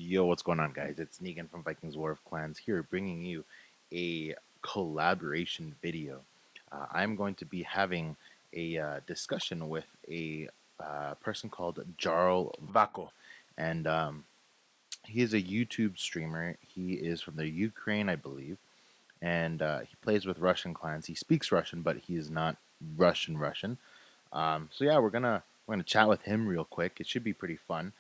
Yo, what's going on, guys? It's Negan from Vikings War of Clans here, bringing you a collaboration video. I'm going to be having a discussion with a person called Jarl Vako, and he is a YouTube streamer. He is from the Ukraine, I believe, and he plays with Russian clans. He speaks Russian, but he is not Russian. So yeah, we're gonna chat with him real quick. It should be pretty fun.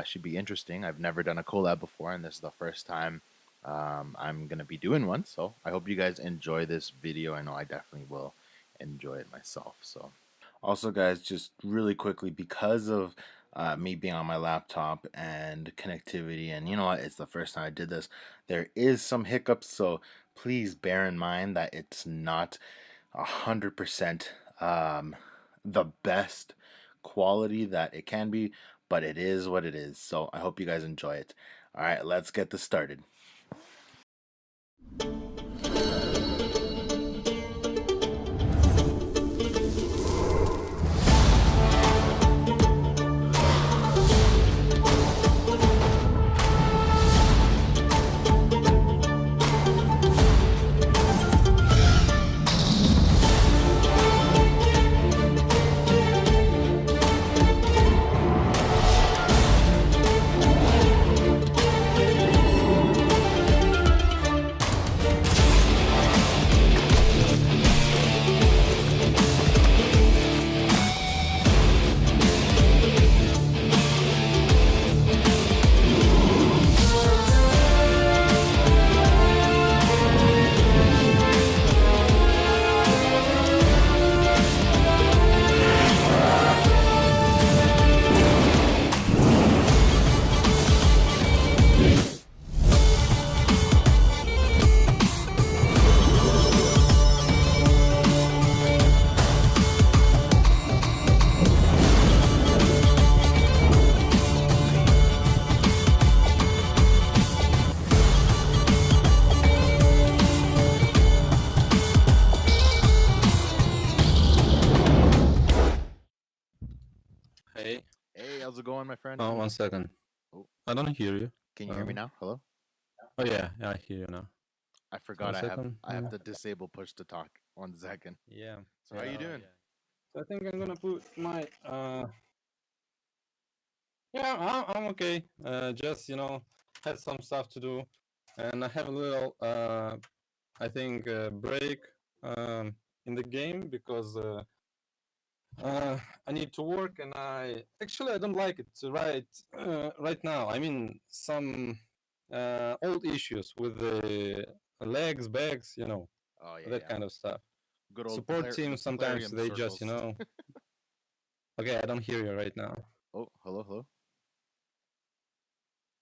Should be interesting. I've never done a collab before, and this is the first time I'm gonna be doing one. So I hope you guys enjoy this video. I know I definitely will enjoy it myself. So also, guys, just really quickly, because of me being on my laptop and connectivity, and you know what, it's the first time I did this, there is some hiccups. So please bear in mind that it's not 100% the best quality that it can be, but it is what it is. So I hope you guys enjoy it. All right, let's get this started. Hey. Hey, how's it going, my friend? Oh, 1 second. Oh. I don't hear you. Can you hear me now? Hello? Oh yeah, I hear you now. I forgot 1 second. I have to disable push to talk. 1 second. Yeah. So how you doing? So I think I'm gonna put my yeah, I'm okay. Just had some stuff to do, and I have a little I think break in the game because I need to work, and I don't like it right now. I mean, some old issues with the legs, bags, Oh yeah, that yeah. kind of stuff. Good old Support teams sometimes Plarium they just circles. Okay, I don't hear you right now. Oh, hello.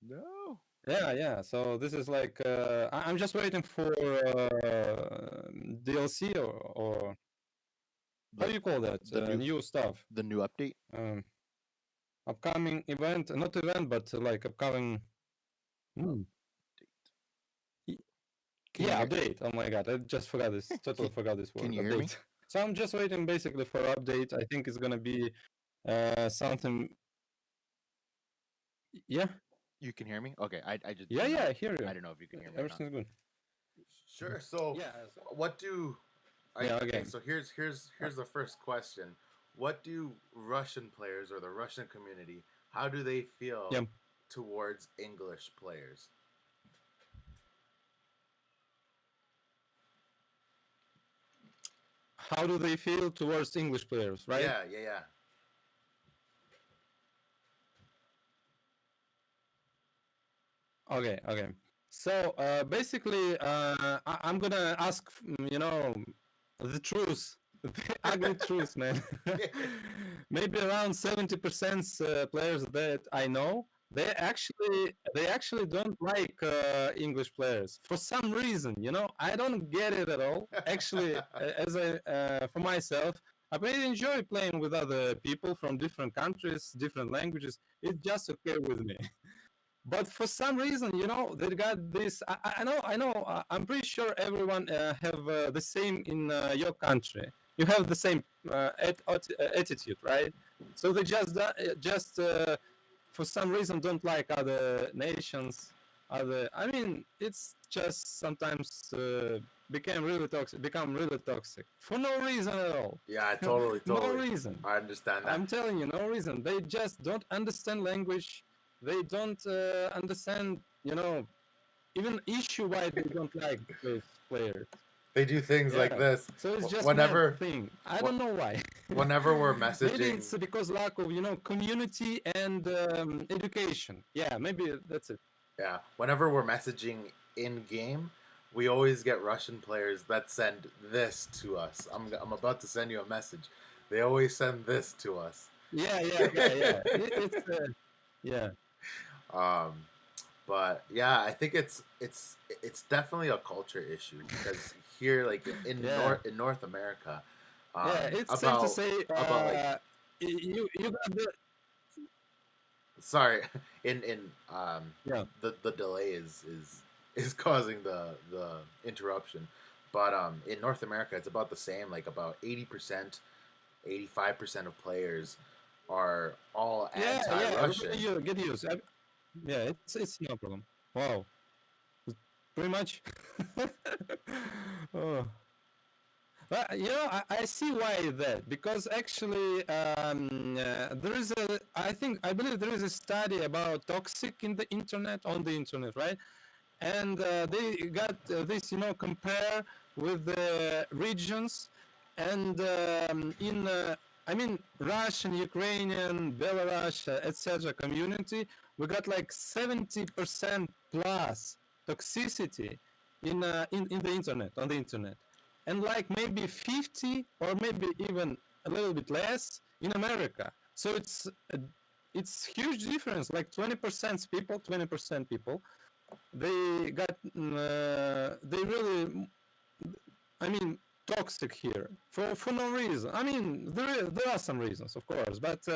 No. Yeah. So this is like I'm just waiting for DLC or how do you call that? New stuff. The new update. Upcoming event, not event, but like upcoming. Update. Oh my god, I just forgot this. Totally forgot this word. Can you update. hear me? So I'm just waiting basically for update. I think it's gonna be something. Yeah. You can hear me? Okay, I just Yeah, I hear you. I don't know if you can hear me. Everything's good. Sure. So what do okay. So here's the first question. What do Russian players or the Russian community, how do they feel towards English players? How do they feel towards English players, right? Yeah. Okay. So basically, I'm gonna ask, the truth, the ugly truth, man. Maybe around 70% players that I know, they actually don't like English players for some reason. I don't get it at all. Actually, for myself, I really enjoy playing with other people from different countries, different languages. It's just okay with me. But for some reason, they got this. I know. I'm pretty sure everyone have the same in your country. You have the same attitude, right? So they just for some reason don't like other nations. I mean, it's just sometimes become really toxic for no reason at all. Yeah, totally. No reason. I understand that. I'm telling you, no reason. They just don't understand language. They don't understand, even issue why they don't like those players. They do things like this. So it's just whenever my thing. I don't know why. Whenever we're messaging, maybe it's because lack of community and education. Yeah, maybe that's it. Yeah, whenever we're messaging in game, we always get Russian players that send this to us. I'm about to send you a message. They always send this to us. Yeah. Yeah. But yeah, I think it's definitely a culture issue because here, like in North America, it's safe to say about you got the. Sorry, the delay is causing the interruption, but in North America it's about the same. Like about 80%, 85% of players are all anti-Russian. Yeah, get used. Yeah, it's no problem. Wow, pretty much. Oh. But I see why that, because actually there is I believe there is a study about toxic on the internet, right? And they got this compare with the regions, and Russian, Ukrainian, Belarus, etc. community, we got like 70% plus toxicity in the internet, on the internet. And like maybe 50 or maybe even a little bit less in America. So it's huge difference. Like 20% people, they got they really, toxic here for no reason. I mean, there are some reasons, of course, but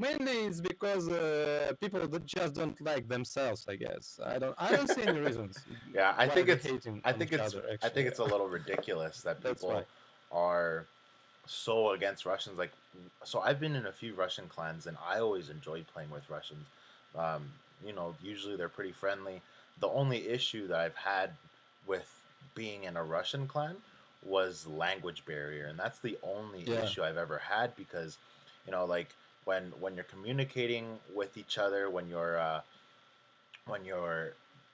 mainly it's because people that just don't like themselves. I guess I don't see any reasons. Yeah, I think it's a little ridiculous that people are so against Russians. Like, so I've been in a few Russian clans, and I always enjoyed playing with Russians. Usually they're pretty friendly. The only issue that I've had with being in a Russian clan was language barrier, and that's the only issue I've ever had, because like when you're communicating with each other, when you're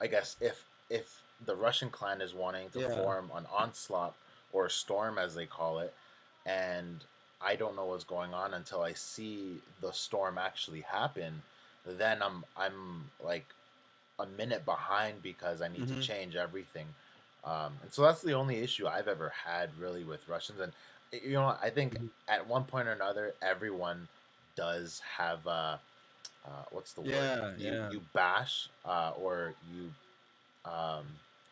I guess if the Russian clan is wanting to form an onslaught or a storm, as they call it, and I don't know what's going on until I see the storm actually happen, then I'm like a minute behind because I need to change everything. And so that's the only issue I've ever had really with Russians. And I think at one point or another, everyone does have what's the word? You bash or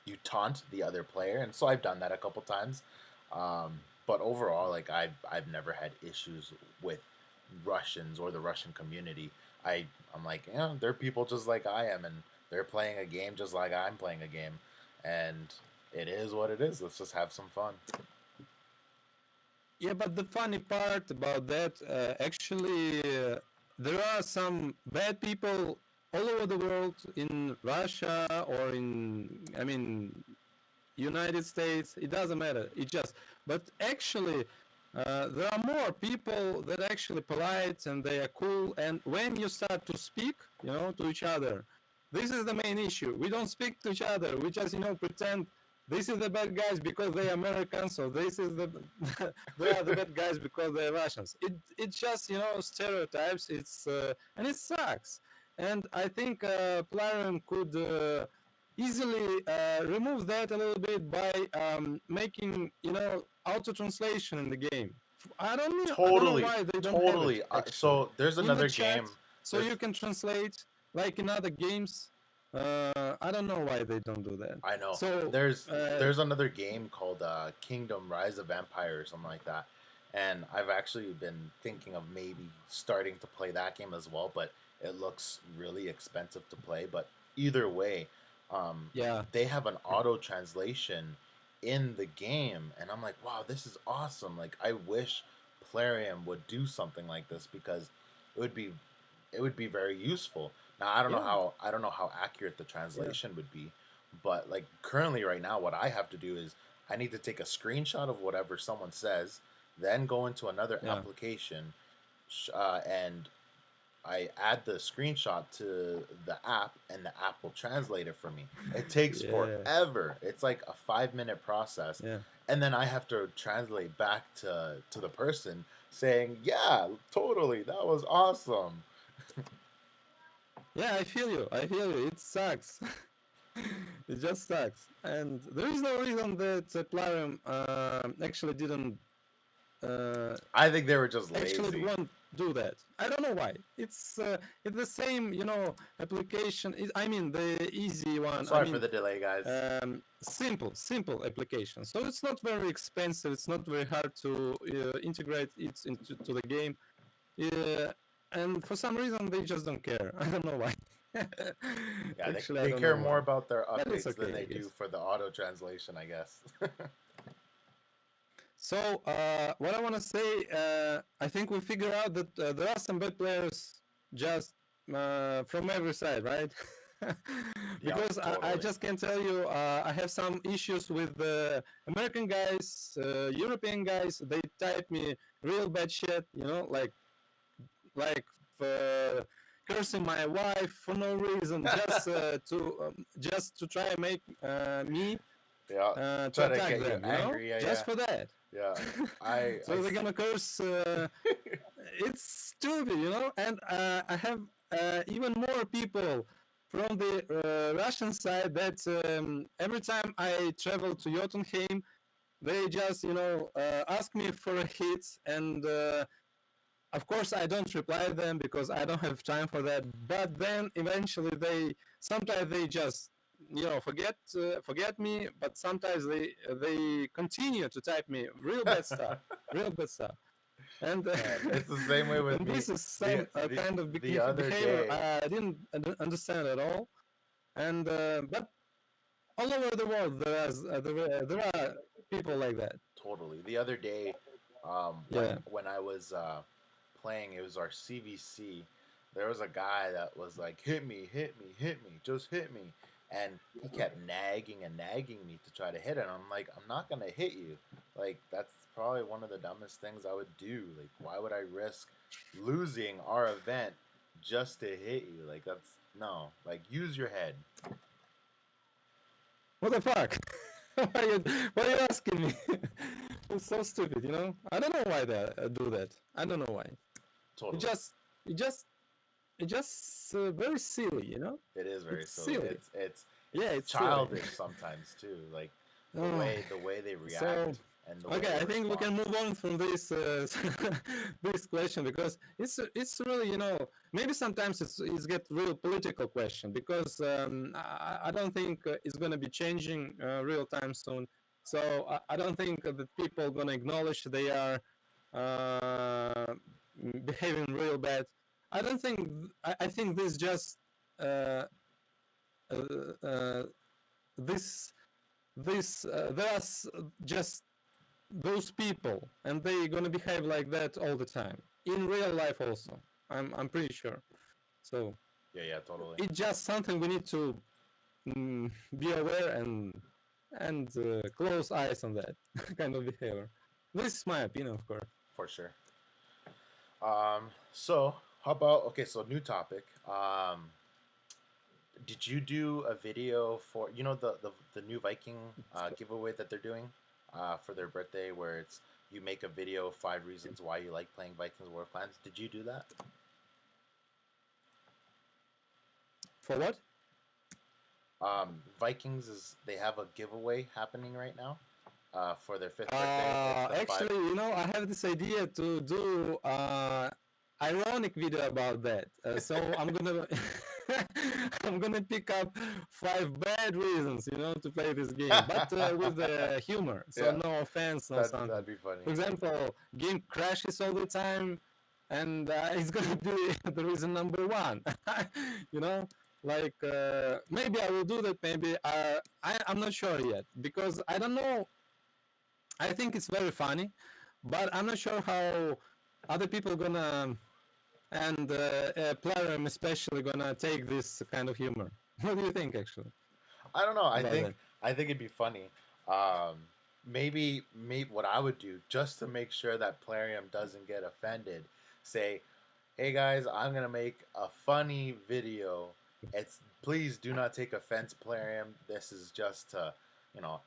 you taunt the other player, and so I've done that a couple times. But overall, like I've never had issues with Russians or the Russian community. I'm like, they're people just like I am, and they're playing a game just like I'm playing a game, and it is what it is. Let's just have some fun. Yeah, but the funny part about that, actually, there are some bad people all over the world, in Russia or in United States. It doesn't matter. But actually, there are more people that are actually polite and they are cool. And when you start to speak, to each other, this is the main issue. We don't speak to each other. We just, pretend this is the bad guys because they are Americans, or this is they are the bad guys because they're Russians. It's just stereotypes. And it sucks. And I think Plarium could easily remove that a little bit by making auto translation in the game. I don't know why they don't have it, so there's another game. So you can translate like in other games. I don't know why they don't do that. I know. So there's another game called Kingdom Rise of Empire or something like that, and I've actually been thinking of maybe starting to play that game as well, but it looks really expensive to play. But either way, they have an auto translation in the game, and I'm like, wow, this is awesome. Like, I wish Plarium would do something like this, because it would be it would be very useful. Now I don't know how accurate the translation would be, but like currently right now, what I have to do is I need to take a screenshot of whatever someone says, then go into another application, and I add the screenshot to the app, and the app will translate it for me. It takes forever. It's like a 5-minute process, and then I have to translate back to the person saying, "Yeah, totally, that was awesome." Yeah, I feel you. I feel you. It sucks. It just sucks, and there is no reason that Plarium actually didn't. I think they were just lazy. Actually, won't do that. I don't know why. It's the same, application. I mean, the easy one. Sorry for the delay, guys. Simple application. So it's not very expensive. It's not very hard to integrate it into the game. And for some reason, they just don't care. I don't know why. Actually, they care more about their updates than they do for the auto translation, I guess. So, what I want to say, I think we figure out that there are some bad players just from every side, right? Because totally. I just can tell you, I have some issues with the American guys, European guys. They type me real bad shit, like cursing my wife for no reason, just to try and make me to attack them, angry, just for that. Yeah, they're gonna curse. It's stupid, and I have even more people from the Russian side that every time I travel to Jotunheim, they just ask me for a hit, and of course I don't reply them because I don't have time for that. But then eventually sometimes they just forget me, but sometimes they continue to type me real bad stuff. And it's the same way with me. This is some kind of behavior I didn't understand at all. And but all over the world there are people like that. Totally. The other day, when I was playing, it was our CVC. There was a guy that was like, hit me, just hit me. And he kept nagging me to try to hit it. And I'm like, I'm not going to hit you. Like, that's probably one of the dumbest things I would do. Like, why would I risk losing our event just to hit you? Like, no. Like, use your head. What the fuck? Why are you asking me? It's so stupid, I don't know why they do that. I don't know why. Totally. It's just very silly, It is very silly. It's childish silly. Sometimes too, like the way they react. I think we can move on from this this question, because it's really maybe sometimes it's get real political question, because I don't think it's gonna be changing real time soon. So I don't think that people gonna acknowledge they are behaving real bad. I don't think. I think this just there's just those people, and they're gonna behave like that all the time in real life also. I'm pretty sure. So yeah, totally. It's just something we need to be aware and close eyes on that kind of behavior. This is my opinion, of course. For sure. So how about so new topic. Did you do a video for the new Viking giveaway that they're doing for their birthday, where it's you make a video of 5 reasons why you like playing Vikings War of Clans? Did you do that? For what? Vikings they have a giveaway happening right now for their 5th birthday. Actually, I have this idea to do ironic video about that. So I'm gonna pick up 5 bad reasons, to play this game, but with humor. So no offense, no something. That'd be funny. For example, game crashes all the time, and it's gonna be the reason number 1. Like maybe I will do that. Maybe I'm not sure yet, because I don't know. I think it's very funny, but I'm not sure how other people gonna and Plarium especially gonna take this kind of humor. What do you think, actually? I don't know. I about think that? I think it'd be funny. Maybe what I would do just to make sure that Plarium doesn't get offended. Say, hey guys, I'm gonna make a funny video. Please do not take offense, Plarium. This is just to,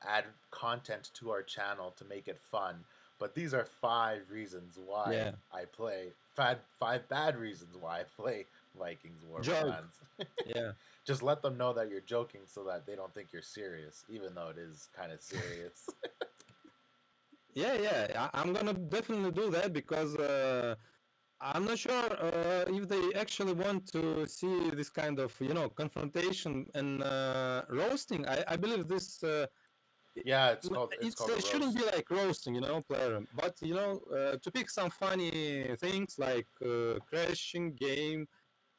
add content to our channel to make it fun. But these are 5 reasons why Yeah. I play. 5 bad reasons why I play Vikings War of Joke. Clans. Yeah. Just let them know that you're joking so that they don't think you're serious, even though it is kind of serious. Yeah. I'm gonna definitely do that because I'm not sure if they actually want to see this kind of, confrontation and roasting. I believe this. Yeah, it's called a Shouldn't roast. be like roasting, player. But to pick some funny things like crashing game.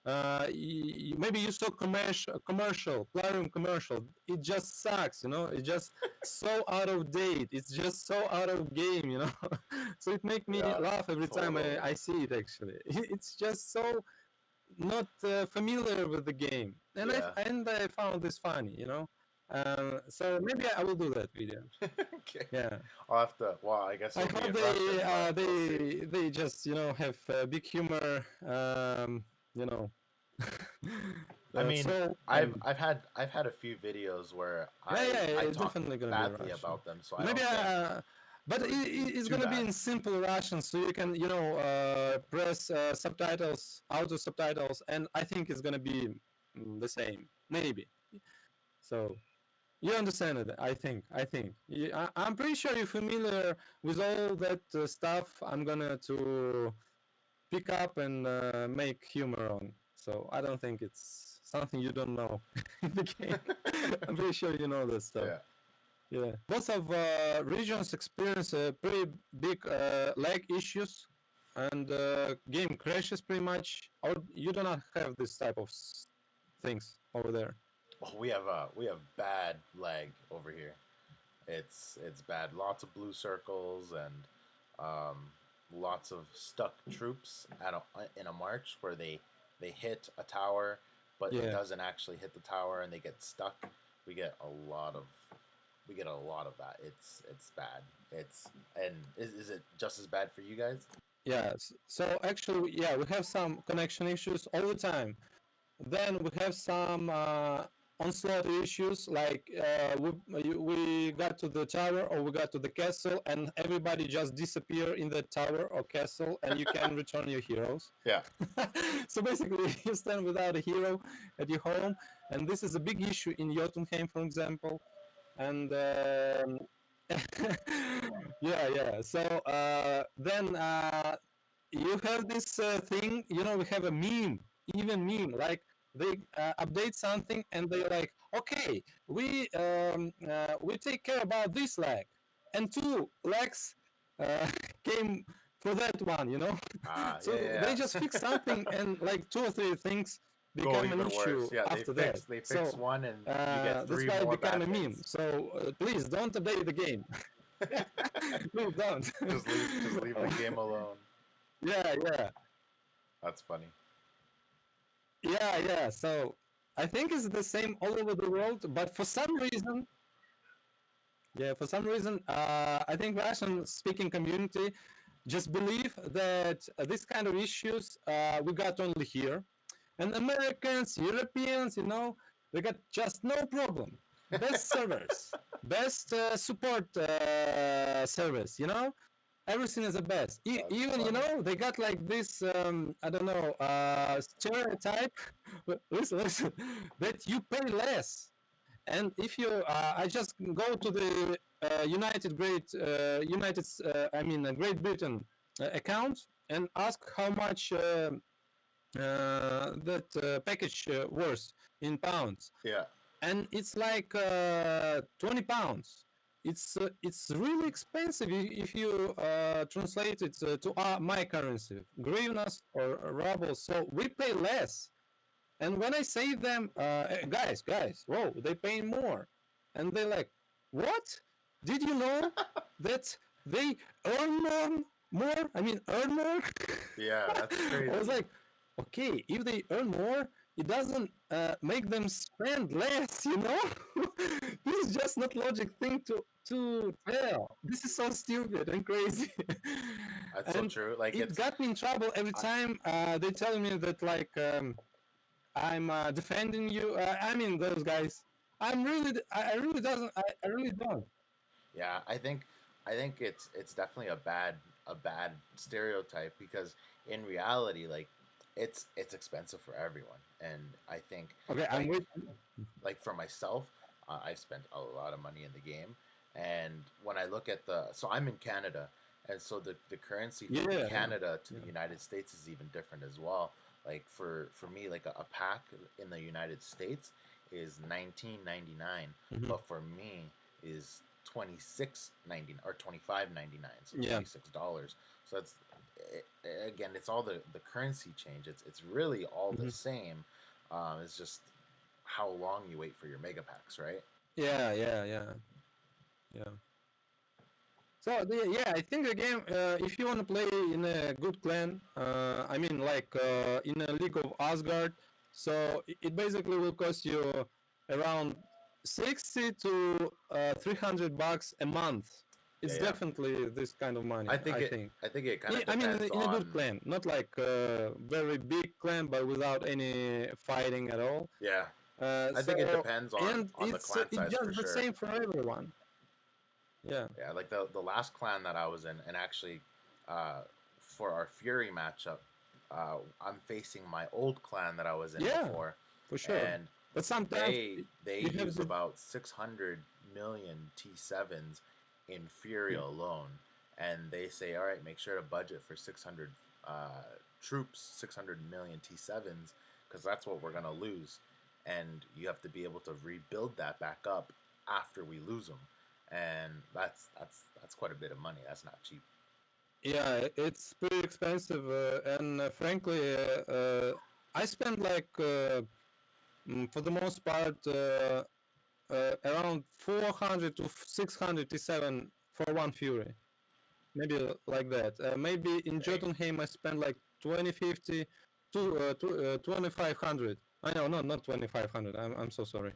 Maybe you saw commercial, Plarium commercial. It just sucks, It's just so out of date. It's just so out of game, So it makes me Yeah, laugh every time totally. I see it. Actually, it's just so not familiar with the game, and Yeah. I found this funny, So maybe I will do that video. Okay. Yeah. I'll have to. Well, I guess I it'll be hope in Russian, but we'll see. they just have big humor, you know. I mean, So I've had a few videos where I it's talk definitely gonna badly be Russian. about them, so I Maybe don't think but it would be it's too gonna be bad. in simple Russian, so you can press subtitles, auto subtitles, and I think it's gonna be the same, maybe. So you understand it, I think. I'm pretty sure you're familiar with all that stuff I'm gonna to pick up and make humor on. So I don't think it's something you don't know in the game. I'm pretty sure you know that stuff. Yeah. Both of regions experience pretty big lag issues and game crashes pretty much. Or you do not have this type of things over there. Oh, we have bad lag over here. It's bad. Lots of blue circles and lots of stuck troops in a march where they hit a tower, but it doesn't actually hit the tower and they get stuck. We get a lot of that. It's bad. Is it just as bad for you guys? Yes. So actually, we have some connection issues all the time. Then we have some onslaught issues, like we got to the tower or we got to the castle and everybody just disappear in the tower or castle and you can return your heroes. Yeah. So basically you stand without a hero at your home, and this is a big issue in Jotunheim, for example. And so then you have this thing, we have a meme, like they update something and they're like, okay, we take care about this lag, and 2 lags came for that one, so they just fix something and like 2 or 3 things become an issue worse. Yeah, after they fix one and you get 3 that's why more it became bad a meme. things. So please don't update the game. Please don't. just leave the game alone. Yeah. That's funny. Yeah. So I think it's the same all over the world, but for some reason, I think Russian-speaking community just believe that this kind of issues we got only here, and Americans, Europeans, they got just no problem. Best servers, best support service, everything is the best. Even funny. they got like this I don't know stereotype. Listen, that you pay less, and if you I just go to the Great Britain account and ask how much that package worth in pounds. Yeah. And it's like 20 pounds. It's really expensive if you translate it to my currency, hryvnias or rubles. So we pay less. And when I say them, guys, whoa, they pay more. And they're like, what? Did you know that they earn more? Earn more? Yeah, that's crazy. I was like, okay, if they earn more, it doesn't make them spend less, you know? This is just not logic thing to tell. This is so stupid and crazy. That's And so true. Like it got me in trouble every time they tell me that like I'm defending you. I mean those guys. I really doesn't. I really don't. yeah, I think it's definitely a bad stereotype because in reality, like it's expensive for everyone, and I think Okay, I'm like with. like for myself, I've spent a lot of money in the game, and when I look at so I'm in Canada, and so the currency from Yeah, Canada to yeah. the United States is even different as well. Like for me, like a pack in the United States is 19.99, Mhm. but for me is 26.99 or 25.99, so Yeah. $26. So that's again, it's all the currency change. It's really all the Mhm. same. It's just how long you wait for your mega packs, right? Yeah, yeah, yeah, yeah. So yeah, I think the game. If you want to play in a good clan, I mean, like in a League of Asgard, so it basically will cost you around 60 to $300 a month. Yeah, It's yeah. definitely this kind of money, I think. I think it kind of I mean, depends in a good on clan, not like a very big clan, but without any fighting at all. yeah. I think it So depends and on the clan it's size for just the sure. same for everyone. Yeah. Yeah, like the last clan that I was in, and actually, for our Fury matchup, I'm facing my old clan that I was in Yeah, before, for sure. and But sometimes they you have use the about 600 million T7s in Fury alone, and they say, all right, make sure to budget for 600 troops, 600 million T7s, because that's what we're gonna lose, and you have to be able to rebuild that back up after we lose them, and that's quite a bit of money. That's not cheap. yeah, it's pretty expensive, and frankly, I spend like for the most part around 400 to 600 T7 for one Fury, maybe like that. Maybe in Dang. Jotunheim I spent like 2050 to 2500. I know, no, not 2500. I'm so sorry.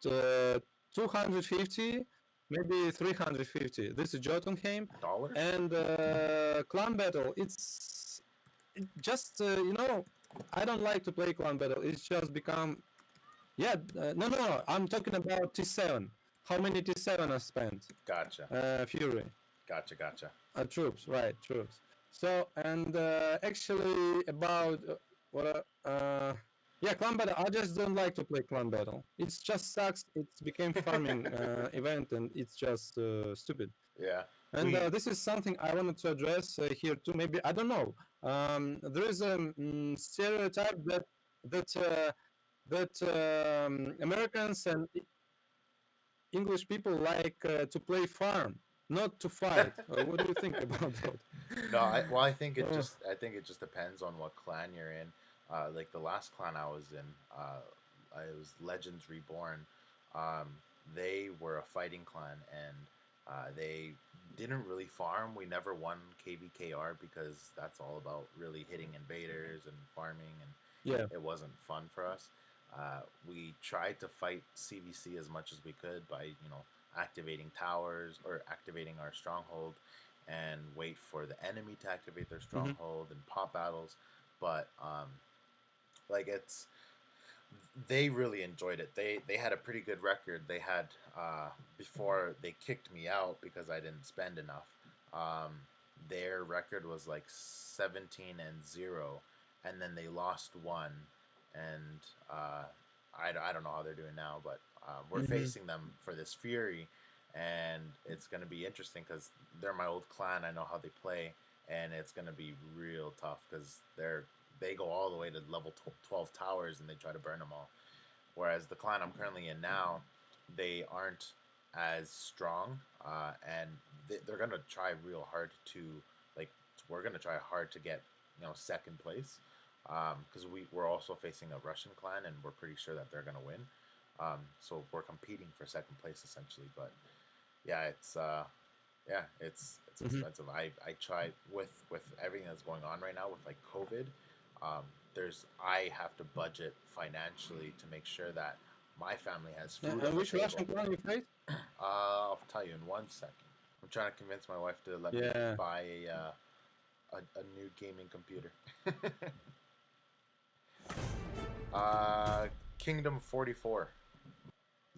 To 250, maybe 350. This is Jotunheim. Dollars? And clan battle, just you know, I don't like to play clan battle. It's just become yeah. No. I'm talking about T7. How many T7 I spent? Gotcha. Fury. Gotcha. Troops, right? Troops. So and actually about what yeah, clan battle. I just don't like to play clan battle. It just sucks. It's became farming event, and it's just stupid. Yeah. And this is something I wanted to address here too. Maybe I don't know. There is a stereotype that Americans and English people like to play farm, not to fight. What do you think about that? No, I think it Oh. just depends on what clan you're in. Like the last clan I was in, it was Legends Reborn. They were a fighting clan, and they didn't really farm. We never won KVKR because that's all about really hitting invaders and farming, and Yeah. it wasn't fun for us. We tried to fight CVC as much as we could by activating towers or activating our stronghold and wait for the enemy to activate their stronghold and pop battles. But like they really enjoyed it. They had a pretty good record. They had before they kicked me out because I didn't spend enough. Their record was like 17-0, and then they lost one. And I don't know how they're doing now, but we're facing them for this Fury, and it's going to be interesting because they're my old clan. I know how they play, and it's going to be real tough because they go all the way to level 12 towers and they try to burn them all. Whereas the clan I'm currently in now, they aren't as strong, and they're going to try real hard to like. We're going to try hard to get second place, because we're also facing a Russian clan, and we're pretty sure that they're going to win. So we're competing for second place essentially. But yeah, it's expensive. I tried with everything that's going on right now with like COVID. I have to budget financially to make sure that my family has food. And which Russian clan you play? I'll tell you in 1 second. I'm trying to convince my wife to let me buy a new gaming computer. Kingdom 44.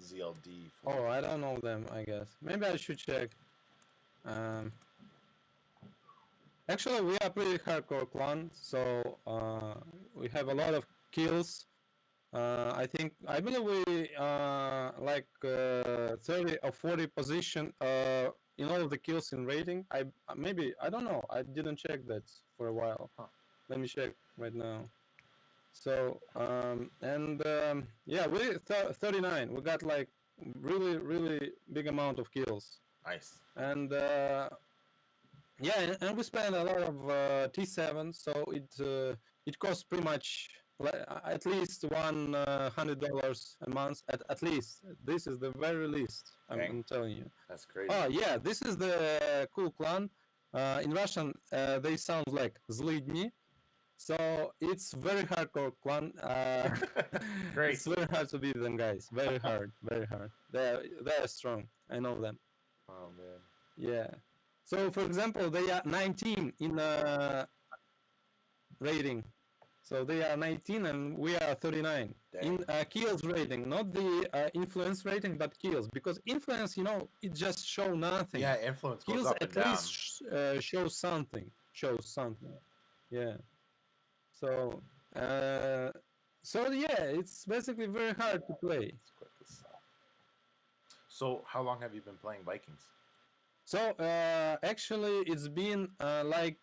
ZLD. Oh, I don't know them, I guess. Maybe I should check. Actually, we are pretty hardcore clan, so we have a lot of kills. I believe we like 30 or 40 position in all of the kills in rating. I don't know. I didn't check that for a while. Let me check right now. So yeah, we 39. We got like really big amount of kills. Nice. And yeah, and we spend a lot of T7, so it costs pretty much at least $100 a month. At least this is the very least. I'm telling you. That's crazy. Oh yeah, this is the cool clan. In Russian, they sound like zlydny. So it's very hardcore clan. Great. It's very hard to beat them, guys. Very hard, very hard. They're strong. I know them. Oh man. Yeah. So for example, they are 19 in rating. So they are 19 and we are 39. Dang. In kills rating, not the influence rating, but kills. Because influence, you know, it just shows nothing. Yeah, influence goes kills up and at down. least shows something. Yeah. So yeah, it's basically very hard to play. So how long have you been playing Vikings? So actually, it's been like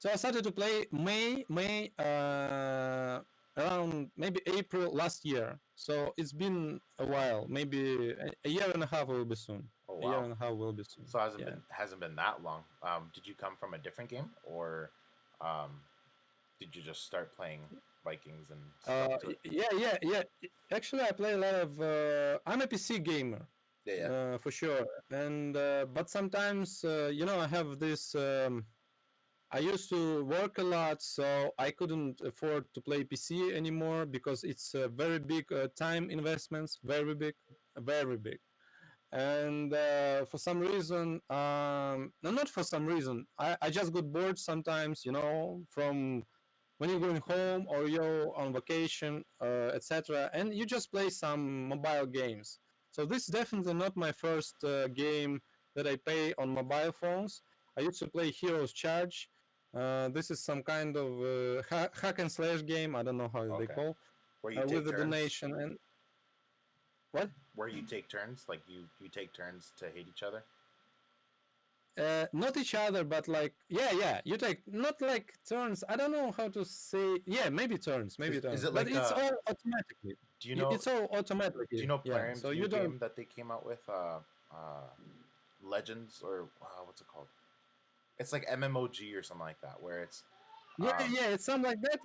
so I started to play May around maybe April last year. So it's been a while, maybe a year and a half will be soon. Oh, wow. A year and a half will be soon. So hasn't been that long. Did you come from a different game, or did you just start playing Vikings and stuff? Yeah. Actually, I play a lot of. I'm a PC gamer. Yeah. For sure. And but sometimes you know, I have this. I used to work a lot, so I couldn't afford to play PC anymore because it's very big time investments, very big. And for some reason, no, not for some reason, I just got bored sometimes, you know, from when you're going home or you're on vacation, etc. And you just play some mobile games. So this is definitely not my first game that I play on mobile phones. I used to play Heroes Charge. This is some kind of hack and slash game. I don't know how they call. Where you take with the turns? donation and what? Where you take turns, like you take turns to hate each other. Not each other, but like yeah. You take not like turns. I don't know how to say. Yeah, maybe turns. Is it like? But it's all automatically. Do you know? It's all automatically. Do you know Plarium's so new you game that they came out with? Legends or what's it called? It's like MMOG or something like that, where it's. Yeah, it's something like that.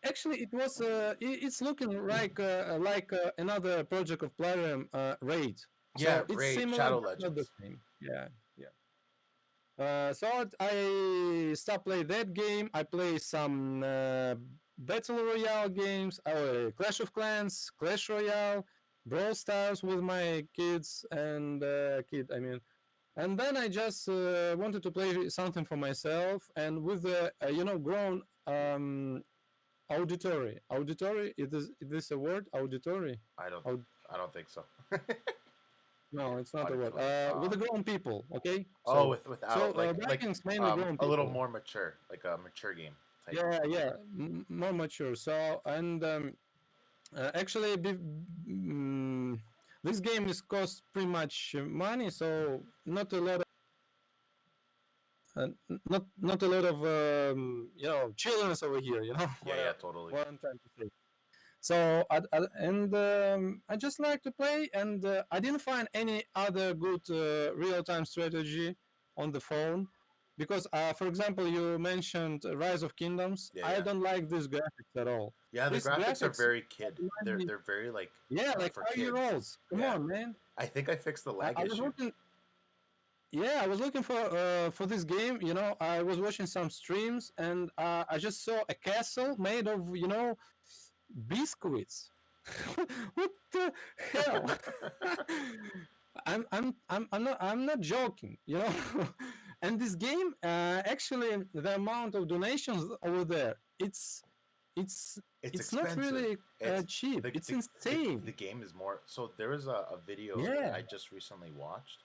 Actually, it was. It's looking like another project of Plarium, Raid. Yeah, so Raid, it's similar, Shadow but not Legends. the same. Yeah. So I stopped playing that game. I play some Battle Royale games, Clash of Clans, Clash Royale, Brawl Stars with my kids and and then I just wanted to play something for myself, and with the grown auditory. Is this a word? Auditory? I don't think so. No, it's not a word. With the grown people, okay? With Vikings mainly grown people. A little more mature, like a mature game type. Yeah, more mature. So and actually, this game is cost pretty much money, so not a lot of not a lot of childrens over here, you know. Yeah, totally. What I'm trying to say. So I just like to play, and I didn't find any other good real-time strategy on the phone, because for example, you mentioned Rise of Kingdoms. I don't like these graphics at all. Yeah, the graphics are very kid. They're very like like 5-year-olds. Come on, man. I think I fixed the lag issue. Yeah, I was looking for this game. You know, I was watching some streams, and I just saw a castle made of, you know, biscuits. What the hell? I'm not joking, you know. And this game, actually, the amount of donations over there, it's It's it's not expensive. really It's cheap. the, It's the, insane. the game is more. So there was a video that I Yeah, just recently watched,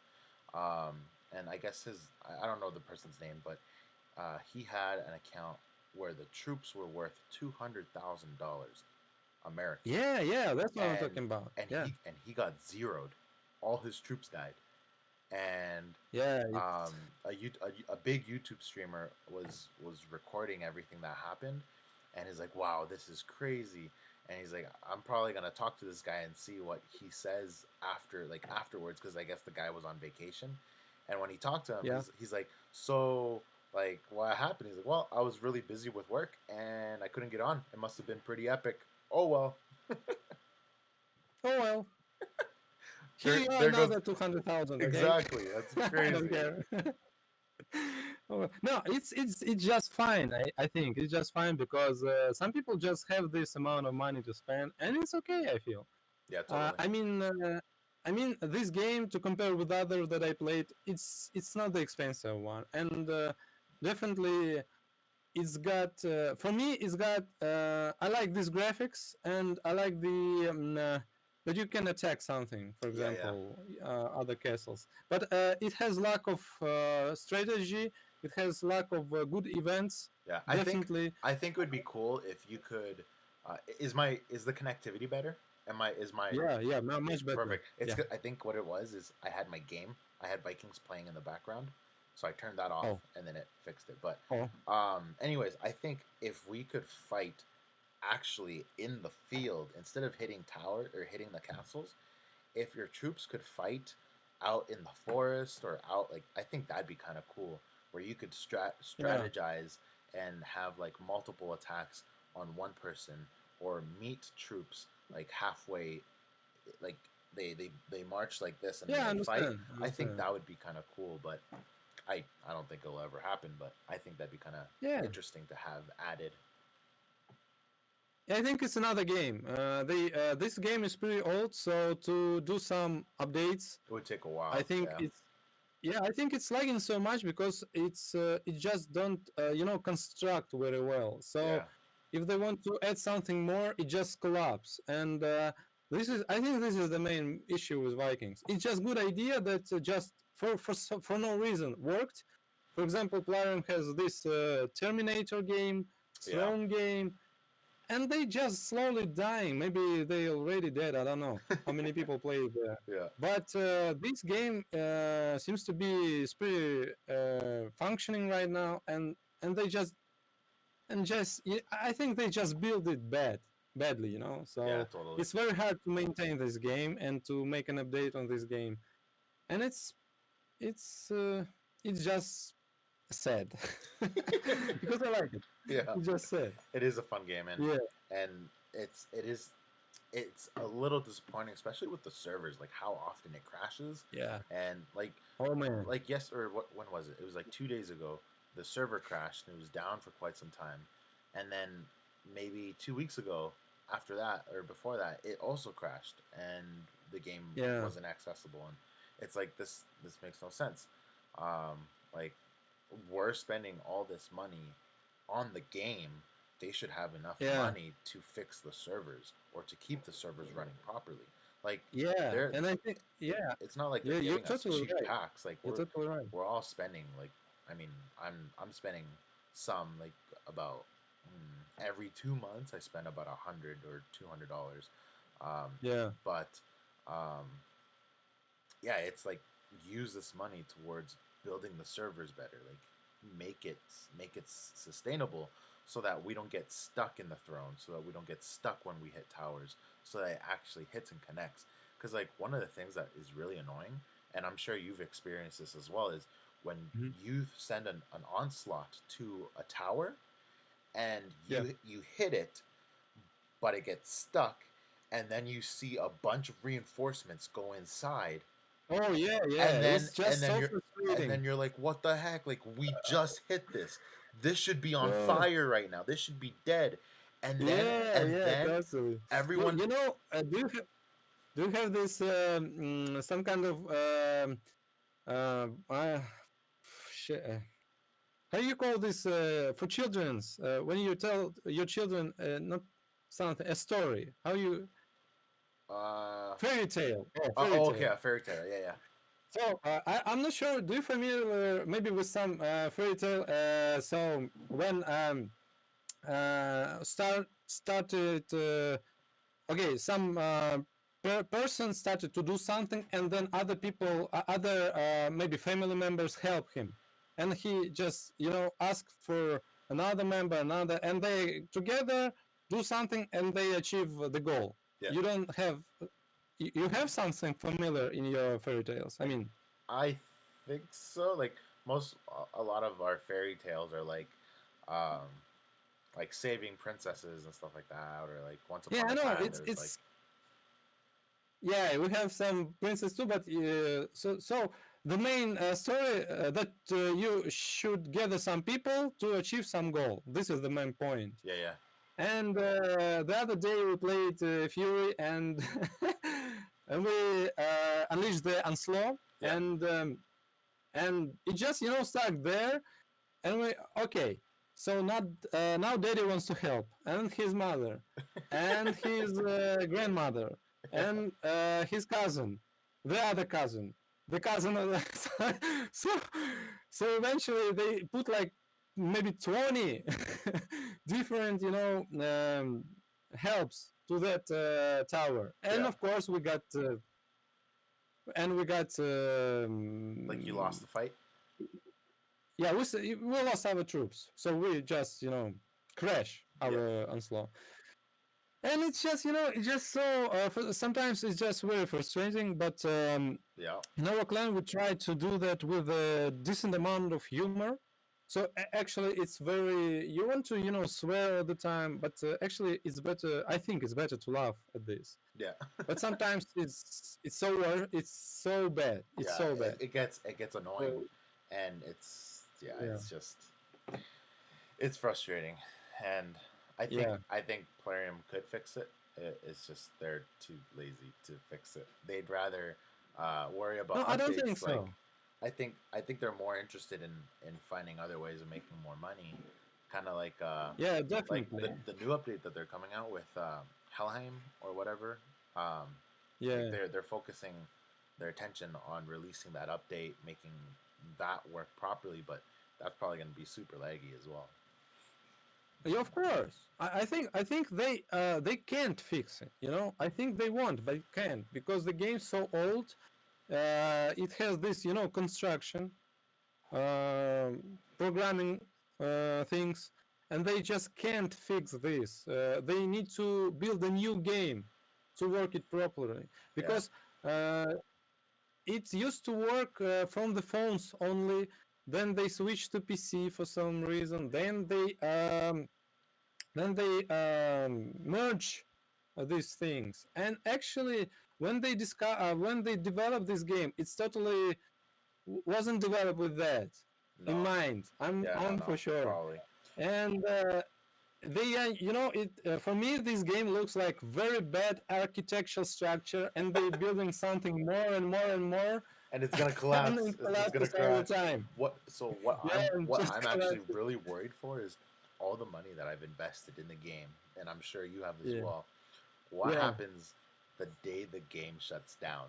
um, and I guess I don't know the person's name, but he had an account where the troops were worth $200,000 American, yeah. That's what I'm and talking about. Yeah, he got zeroed. All his troops died, and yeah. It's a big YouTube streamer was recording everything that happened, and he's like, "Wow, this is crazy." And he's like, "I'm probably gonna talk to this guy and see what he says afterwards, because I guess the guy was on vacation." And when he talked to him, yeah. he's like, "So, like, what happened?" He's like, "Well, I was really busy with work and I couldn't get on. It must have been pretty epic. Oh well." Oh well. Here There, you are, there goes another 200,000. Okay. exactly. That's I don't crazy. care. Oh, no, it's just fine. I think it's just fine because some people just have this amount of money to spend, and it's okay. I feel. Yeah, totally. I mean, this game to compare with others that I played, it's not the expensive one, and definitely it's got for me it's got I like these graphics, and I like the that you can attack something, for Yeah, yeah. example, other castles, but it has lack of strategy. It has lack of good events. Yeah, Definitely. I think it would be cool if you could. Is the connectivity better? Is my Yeah, much better. perfect? It's Yeah. I think what it was is I had my game. I had Vikings playing in the background, so I turned that off Oh, and then it fixed it. But oh, anyways, I think if we could fight actually in the field instead of hitting tower or hitting the castles, if your troops could fight out in the forest or out, like, I think that'd be kind of cool, where you could yeah. strategize and have like multiple attacks on one person, or meet troops like halfway, like they march like this and then Yeah, I they fight. understand. I I think understand. that would be kind of cool, but I don't think it'll ever happen, but I think that'd be kind of Yeah. interesting to have added. I think it's another game. This game is pretty old, so to do some updates, It would take a I while. think Yeah. I think it's lagging so much because it just don't you know, construct very well. So Yeah. if they want to add something more, it just collapse. And I think this is the main issue with Vikings. It's just good idea that just for no reason worked. For example, Plarium has this Terminator game, Yeah. Throne game, and they just slowly dying. Maybe they already dead. I don't know how many people play there. Yeah. But this game seems to be pretty functioning right now, and they just I think they just build it badly, you know. Yeah. So Totally. it's very hard to maintain this game and to make an update on this game, and it's it's just sad because I like it. Yeah. It's just sad. It is a fun game, Yeah, and it's a little disappointing, especially with the servers, like how often it crashes, yeah. and Oh man. yes, or when was it? It was like 2 days ago. The server crashed and it was down for quite some time, and then maybe 2 weeks ago, after that or before that, it also crashed and the game Yeah. wasn't accessible. And it's like this makes no sense. Like, we're spending all this money on the game. They should have enough Yeah. money to fix the servers or to keep the servers running properly. Like, Yeah, they're and I think it's not like yeah, they're you're giving us totally cheap right. packs. Like, You're totally right. we're all spending, like, I mean, I'm spending some, like, about every 2 months I spend about $100 or $200. Yeah, But um, yeah, it's like, use this money towards building the servers better. Like, make it sustainable, so that we don't get stuck in the throne, so that we don't get stuck when we hit towers, so that it actually hits and connects. Because, like, one of the things that is really annoying, and I'm sure you've experienced this as well, is when Mhm. you send an onslaught to a tower and Yeah. you hit it, but it gets stuck, and then you see a bunch of reinforcements go inside, Oh yeah, yeah. And It then was just so and frustrating. then you're like, what the heck? Like, we just hit this. This should be on Yeah, fire right now. This should be dead. yeah, And yeah. then Totally. everyone. You know, do you have this some kind of shit, how you call this for children's when you tell your children not something a story? How you fairy tale? Oh, fairy Oh, okay, tale. a fairy tale. Yeah, yeah. So I'm not sure. Do you familiar maybe with some fairy tale? So when started okay, some person started to do something, and then other people, other maybe family members help him, and he just ask for another member, another, and they together do something, and they achieve the goal. Yeah. You don't have. You have something familiar in your fairy tales. I mean, I think so. Like a lot of our fairy tales are like saving princesses and stuff like that, or like once upon I a know time it's there's like. Yeah, we have some princess too, but so the main story that you should gather some people to achieve some goal. This is the main point. Yeah, yeah. And the other day we played Fury, and and we unleashed the onslaught, Yeah. and it just stuck there, and we okay. So now Daddy wants to help, and his mother, and his grandmother, and his cousin, the other cousin, the cousin of the so eventually they put like maybe 20 different helps to that tower, and Yeah. of course we got Like you lost the fight. Yeah, we lost our troops, so we just crash our onslaught, and it's just it's just so sometimes it's just very frustrating. But Yeah. in our clan we try to do that with a decent amount of humor. So actually, it's very you want to swear all the time, but actually it's better. I think it's better to laugh at this. Yeah. But sometimes it's so bad. It's so bad. It gets annoying, and it's just it's frustrating, and I think Plarium could fix it. It's just they're too lazy to fix it. They'd rather worry about updates. I don't think so. I think they're more interested in finding other ways of making more money, kind of like definitely like the new update that they're coming out with Helheim or whatever. They're focusing their attention on releasing that update, making that work properly, but that's probably going to be super laggy as well. Yeah, of course. I think they can't fix it. I think they won't, but can't, because the game's so old. It has this construction, programming things, and they just can't fix this. They need to build a new game to work it properly, because it used to work from the phones only. Then they switched to PC for some reason. Then they merge these things. And actually, when they developed this game, it's totally wasn't developed with that in mind. I'm for sure. Probably. And for me, this game looks like very bad architectural structure, and they're building something more and more and more. And it's gonna collapse. It's gonna collapse all the time. What I'm actually really worried for is all the money that I've invested in the game, and I'm sure you have as well. What happens the day the game shuts down?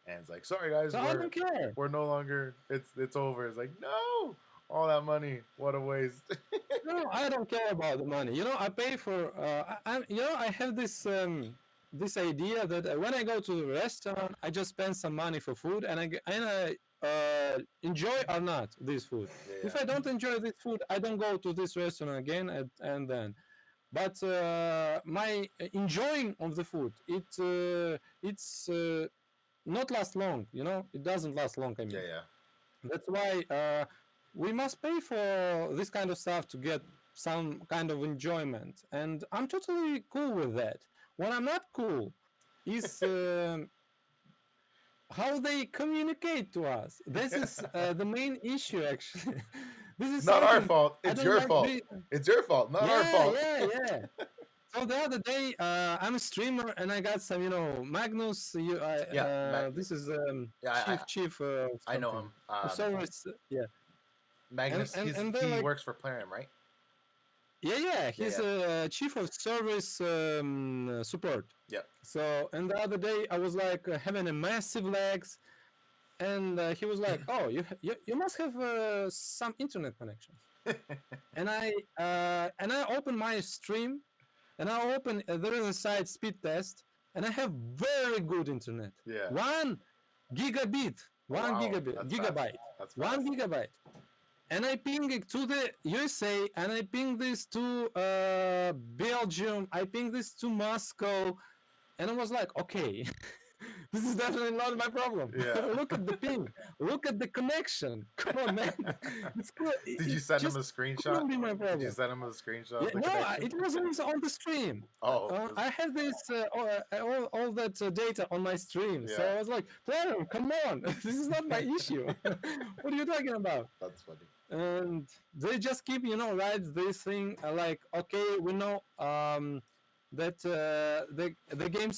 And it's like, sorry guys, I don't care. We're no longer. It's over. It's like, no, all that money, what a waste. No, I don't care about the money. I pay for. I have this this idea that when I go to the restaurant, I just spend some money for food, and I enjoy or not this food. Yeah. If I don't enjoy this food, I don't go to this restaurant again, and then. But my enjoying of the food, it's not last long. It doesn't last long. I mean, that's why we must pay for this kind of stuff to get some kind of enjoyment, and I'm totally cool with that. What I'm not cool is how they communicate to us. This is the main issue, actually. This is Not our something fault. I It's don't your like. fault. It's your fault, not our fault. Yeah. So the other day, I'm a streamer, and I got some, Magnus. This is chief. I know him. Of service. Yeah. Magnus. And they're He like, works for Plarium, right? yeah. He's chief of service support. Yeah. So, and the other day, I was like having a massive lags, and he was like, "Oh, you must have some internet connection." And I open my stream, and I open there is a site speed test, and I have very good internet. Yeah. 1 gigabit, gigabyte. That's 1 gigabyte. And I ping it to the USA, and I ping this to Belgium, I ping this to Moscow, and I was like, okay, this is definitely not my problem. Yeah. Look at the ping, look at the connection. Come on, man. It's cool. Did you send him a screenshot? Couldn't be my problem. Did you send him a screenshot? Yeah, no, it was on the stream. Oh, I had this all that data on my stream, so I was like, "Player, come on, this is not my issue. What are you talking about?" That's funny. And they just keep, write this thing like, okay, we know that the game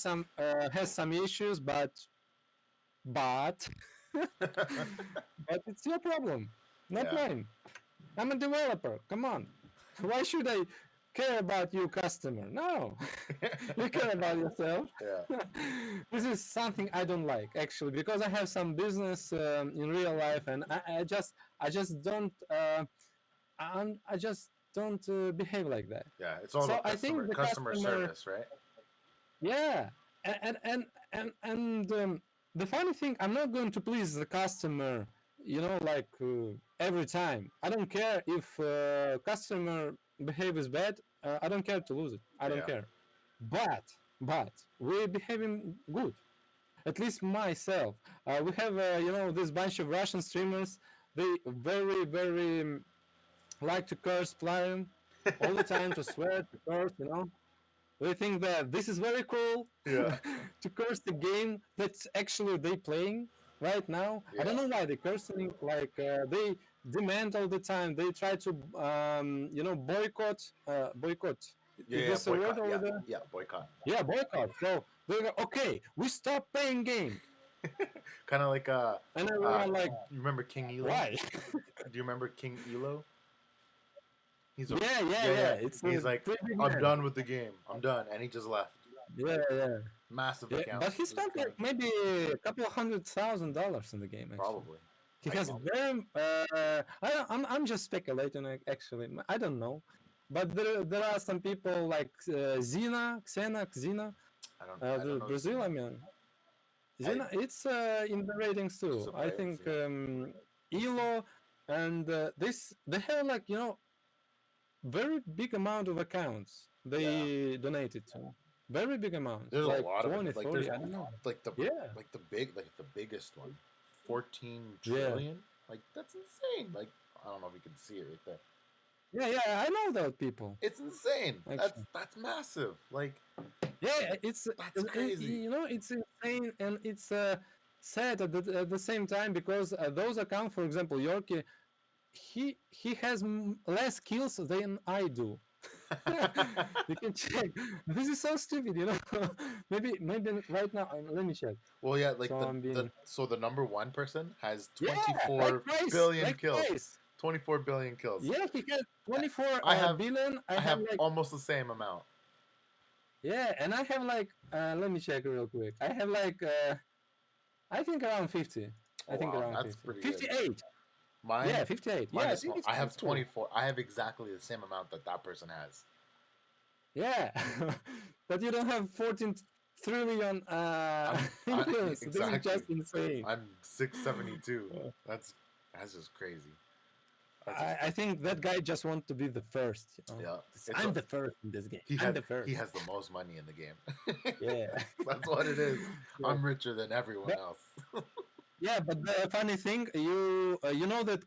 has some issues, but but it's your problem, not mine. I'm a developer. Come on, why should I care about you, customer? No, you care about yourself. Yeah. This is something I don't like, actually, because I have some business in real life, and I just don't behave like that. Yeah, it's all So about I think the customer service, right? Yeah, and the funny thing, I'm not going to please the customer, like every time. I don't care if customer behavior bad. I don't care to lose it. I don't care. But we're behaving good. At least myself. We have this bunch of Russian streamers. They very, very like to curse Plarium all the time, to swear, to curse. They think that this is very cool. Yeah. To curse the game that's actually they playing right now. Yeah. I don't know why they're cursing. Like they demand all the time. They try to boycott. Boycott. Yeah, boycott. Over there? Yeah, boycott. Yeah, boycott. So they go, okay, we stop playing game. Kind of like and everyone like, you remember King Elo? Why? Do you remember King Elo? He's He's like, I'm done with the game. I'm done, and he just left. Yeah. Massive Yeah, account. but he spent like maybe a couple of $100,000 in the game. Actually. Probably. He has very. I'm just speculating. Actually, I don't know, but there are some people like Xena. I don't know. Brazil. I mean, Xena. It's in the ratings too. I think Elo and they have like very big amount of accounts they donated to. Very big amount. There's like a lot 20, of it. Like 40, I don't know. Like the biggest one, 14 Yeah. trillion. Like that's insane. Like I don't know if you can see it right there. Yeah, I know those people. It's insane. Actually. That's massive. Like Yeah, it's crazy. it's insane, and it's sad at the same time, because those accounts, for example, Yorkie, he has less kills than I do. You can check. This is so stupid, maybe right now. Let me check. Well, yeah, like So the number one person has Yeah, 24 like billion like kills. Price. 24 billion kills. Yeah, he has 24 billion. I have like, almost the same amount. yeah, and I have like let me check real quick. I have like I think around 50. I think around that's 50. pretty 58. Good. Mine, Yeah, 58. mine Yeah, is small. I have 24. I have exactly the same amount that person has. Yeah, but you don't have 14 trillion influence. exactly. This is just insane. I'm 672. That's just crazy. I think that guy just wants to be the first. Yeah, I'm the first in this game. He I'm the first. He has the most money in the game. Yeah, That's what it is. Yeah. I'm richer than everyone else. Yeah, but the funny thing, you know that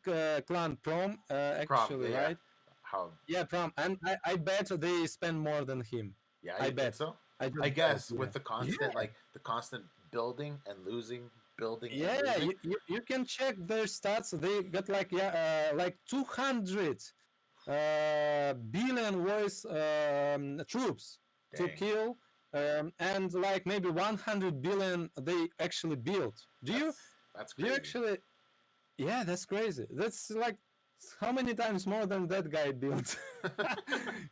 clan Prom actually, yeah. right? How? Yeah, Prom, and I bet they spend more than him. Yeah, I you bet think so. I I guess with yeah. the constant the constant building and losing building. Yeah, you can check their stats. They got like 200 billion voice troops to Dang. kill, and like maybe 100 billion they actually built. That's Do you crazy. actually? Yeah, that's crazy. That's like how many times more than that guy built?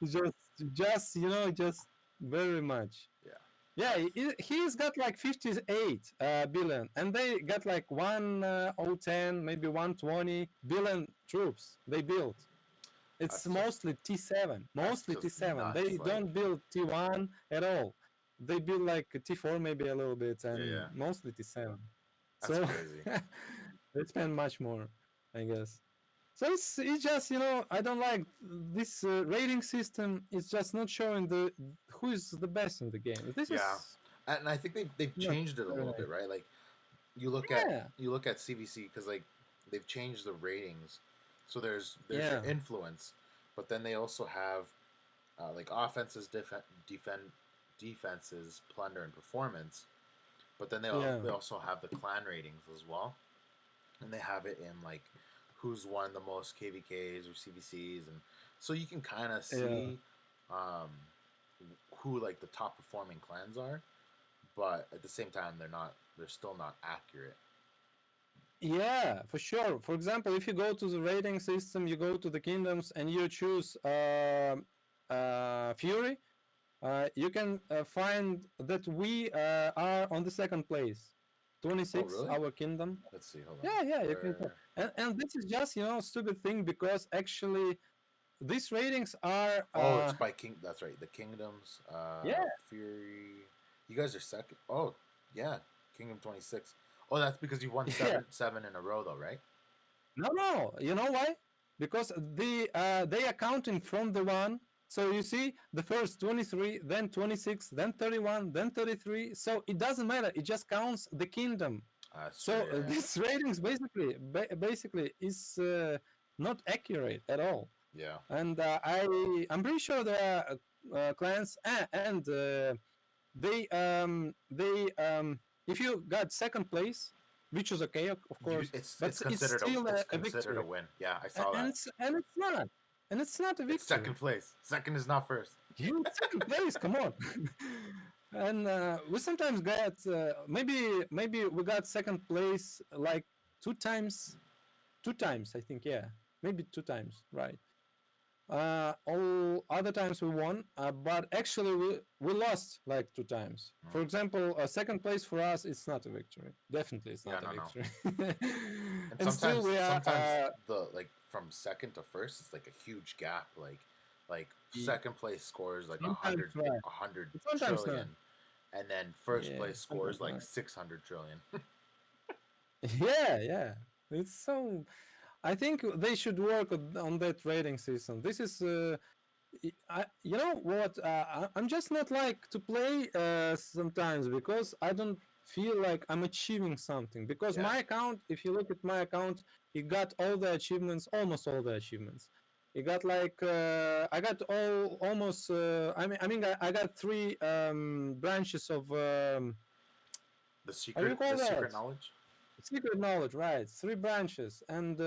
just just very much. Yeah, he's got like 58 billion, and they got like 10, maybe 120 billion troops they built. It's mostly T7, mostly T7. Nuts, they like... don't build T1 at all. They build like T4 maybe a little bit, and mostly T7. That's so crazy. they spend much more, I guess. So it's just I don't like this rating system. It's just not showing who is the best in the game. This is and I think they've changed it a little bit, right? Like you look at CVC because like they've changed the ratings. So there's your influence, but then they also have like offenses, defenses, plunder, and performance. But then they also have the clan ratings as well, and they have it in like who's won the most KVKs or CVCs, and so you can kind of see who like the top performing clans are, but at the same time they're still not accurate. Yeah, for sure. For example, if you go to the rating system, you go to the kingdoms and you choose Fury, you can find that we are on the second place. 26, really? Our kingdom. Let's see, hold on. Yeah, you can. And this is just, stupid thing because actually these ratings are... it's by king. That's right, the kingdoms. Fury. You guys are second. Oh, yeah, Kingdom 26. Oh, that's because you've won seven in a row, though, right? No. You know why? Because they are counting from the one. So you see, the first 23, then 26, then 31, then 33. So it doesn't matter. It just counts the kingdom. This ratings basically is not accurate at all. Yeah. And I'm pretty sure there are clans and they if you got second place, which is okay, of course, it's considered a win. Yeah, I saw that. And it's not a victory. It's second place. Second is not first. Second place, come on. And we sometimes get maybe we got second place like two times I think, maybe 2 times, right? All other times we won, but actually we lost like 2 times. For example, second place for us is not a victory. Definitely, it's not a victory. And still we are sometimes the like from second to first, it's like a huge gap. Like second place scores like 100 trillion, and then first place scores like 600 trillion. Yeah. It's so. I think they should work on that rating system. This is, you know what? I'm just not like to play sometimes because I don't feel like I'm achieving something. Because my account, if you look at my account, it got all the achievements, almost all the achievements. It got like I got almost. I got 3 branches of. The secret knowledge. Secret knowledge, right? 3 branches, and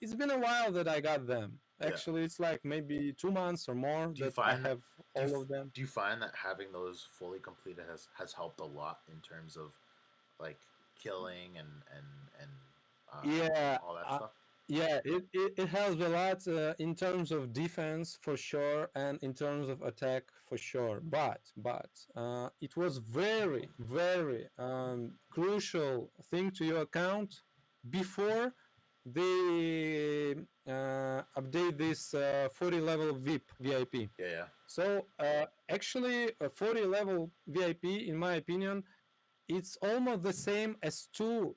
it's been a while that I got them. Actually, it's like maybe 2 months or more I have all of them. Do you find that having those fully completed has helped a lot in terms of like killing and all that stuff? Yeah, it helps a lot in terms of defense for sure, and in terms of attack for sure. But it was very crucial thing to your account before they update this 40 level VIP. Yeah. So actually, a 40 level VIP, in my opinion, it's almost the same as 2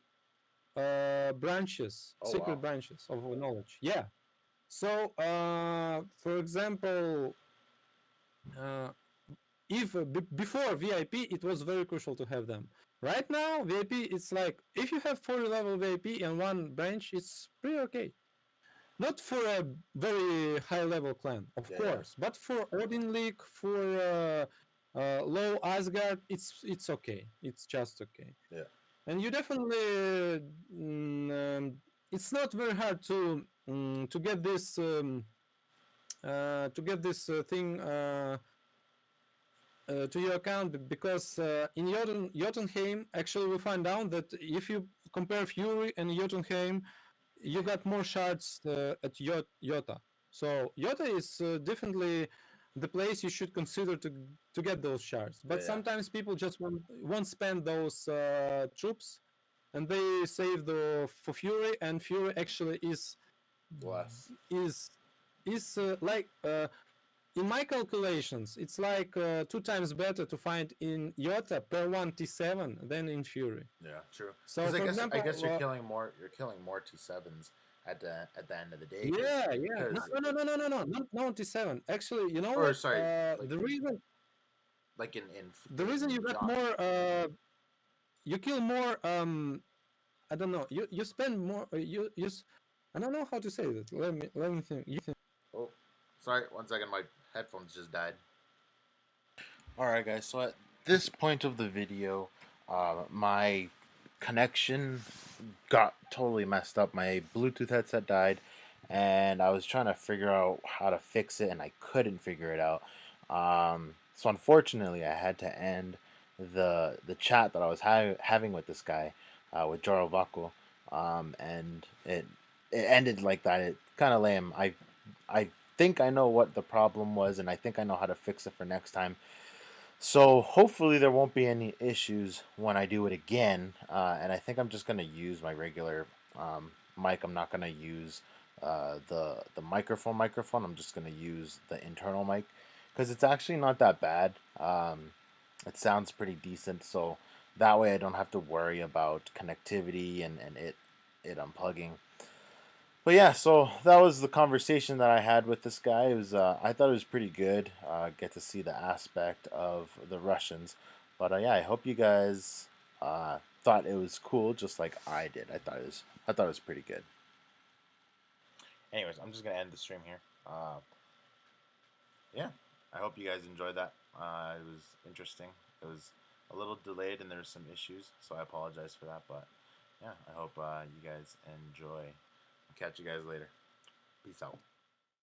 branches, secret branches of knowledge. Yeah. So, for example, if before VIP, it was very crucial to have them. Right now, VIP, it's like if you have 40 level VIP and 1 branch, it's pretty okay. Not for a very high level clan, of course, but for Odin League, for low Asgard, it's okay. It's just okay. Yeah. and you definitely it's not very hard to get this thing to your account, because in Jotunheim, actually we find out that if you compare Fury and Jotunheim, you got more shards at Jota. So Jota is definitely the place you should consider to get those shards. But sometimes people just won't spend those troops, and they save for Fury, and Fury actually is less. Like in my calculations, it's like 2 times better to find in Jota per 1 T7 than in Fury. Yeah, true. So Because for example, I guess you're killing more T7s at the end of the day. yeah. No T7. Actually, you know Or what? sorry, like, The reason you got John. more, you kill more. I don't know. You spend more. I don't know how to say that. Let me think. Oh, sorry. 1 second. My headphones just died. Alright, guys. So at this point of the video, my connection got totally messed up. My Bluetooth headset died, and I was trying to figure out how to fix it, and I couldn't figure it out. So unfortunately, I had to end the chat that I was having with this guy, with Jarl Vako, and it ended like that. It kind of lame. I think I know what the problem was, and I think I know how to fix it for next time. So hopefully there won't be any issues when I do it again, and I think I'm just gonna use my regular mic. I'm not gonna use the microphone. I'm just gonna use the internal mic, because it's actually not that bad. It sounds pretty decent, so that way I don't have to worry about connectivity and it unplugging. But yeah, so that was the conversation that I had with this guy. It was I thought it was pretty good. Get to see the aspect of the Russians. But yeah, I hope you guys thought it was cool, just like I did. I thought it was pretty good. Anyways, I'm just gonna end the stream here. Yeah, I hope you guys enjoyed that. It was interesting. It was a little delayed, and there's some issues, so I apologize for that. But yeah, I hope you guys enjoy. Catch you guys later. Peace out.